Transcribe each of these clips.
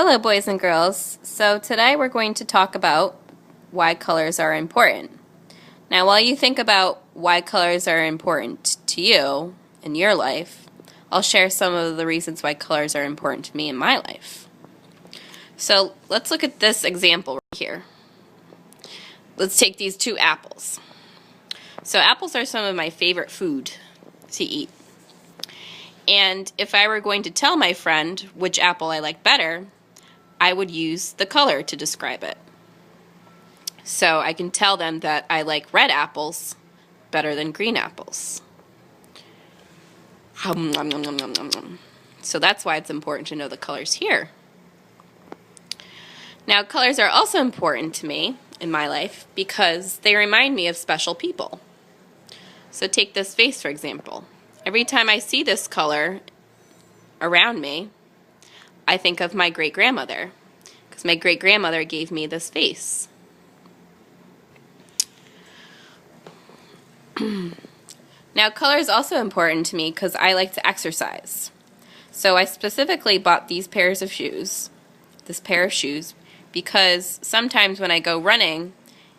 Hello, boys and girls. So today we're going to talk about why colors are important. Now, while you think about why colors are important to you in your life, I'll share some of the reasons why colors are important to me in my life. So let's look at this example right here. Let's take these two apples. So apples are some of my favorite food to eat. And if I were going to tell my friend which apple I like better, I would use the color to describe it. So I can tell them that I like red apples better than green apples. So that's why it's important to know the colors here. Now, colors are also important to me in my life because they remind me of special people. So take this vase, for example. Every time I see this color around me, I think of my great-grandmother, because my great-grandmother gave me this vase. Now, color is also important to me because I like to exercise. So I specifically bought these pairs of shoes, this pair of shoes, because sometimes when I go running,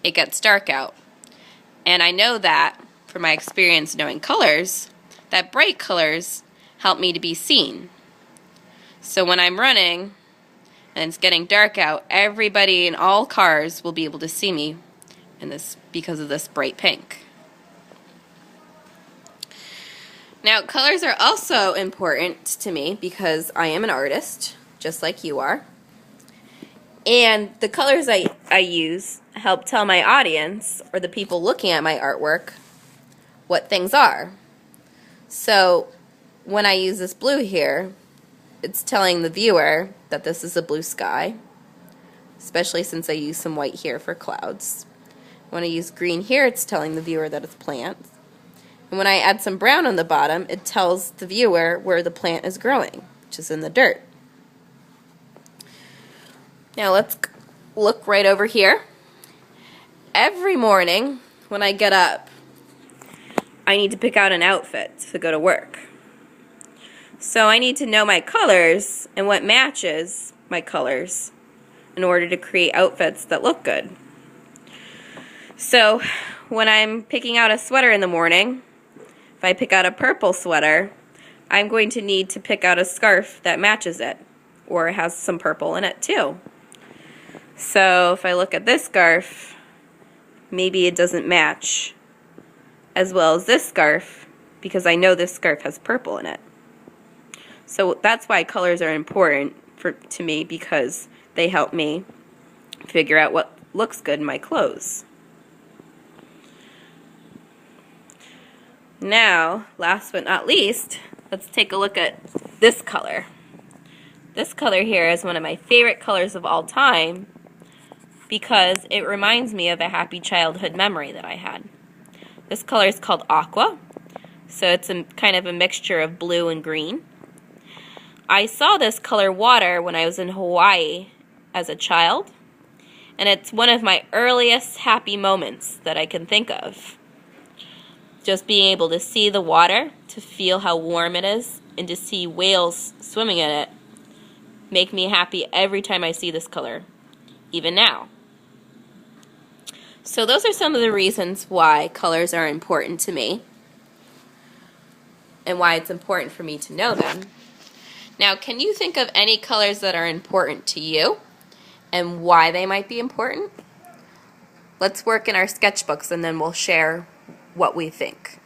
it gets dark out. And I know that, from my experience knowing colors, that bright colors help me to be seen. So when I'm running and it's getting dark out, everybody in all cars will be able to see me in this because of this bright pink. Now, colors are also important to me because I am an artist, just like you are. And the colors I use help tell my audience, or the people looking at my artwork, what things are. So when I use this blue here, it's telling the viewer that this is a blue sky, especially since I use some white here for clouds. When I use green here, it's telling the viewer that it's plants. And when I add some brown on the bottom, it tells the viewer where the plant is growing, which is in the dirt. Now let's look right over here. Every morning when I get up, I need to pick out an outfit to go to work. So I need to know my colors and what matches my colors in order to create outfits that look good. So when I'm picking out a sweater in the morning, if I pick out a purple sweater, I'm going to need to pick out a scarf that matches it, or has some purple in it too. So if I look at this scarf, maybe it doesn't match as well as this scarf because I know this scarf has purple in it. So that's why colors are important to me, because they help me figure out what looks good in my clothes. Now, last but not least, let's take a look at this color. This color here is one of my favorite colors of all time because it reminds me of a happy childhood memory that I had. This color is called aqua, so it's kind of a mixture of blue and green. I saw this color water when I was in Hawaii as a child, and it's one of my earliest happy moments that I can think of. Just being able to see the water, to feel how warm it is, and to see whales swimming in it make me happy every time I see this color, even now. So those are some of the reasons why colors are important to me and why it's important for me to know them. Now, can you think of any colors that are important to you and why they might be important? Let's work in our sketchbooks and then we'll share what we think.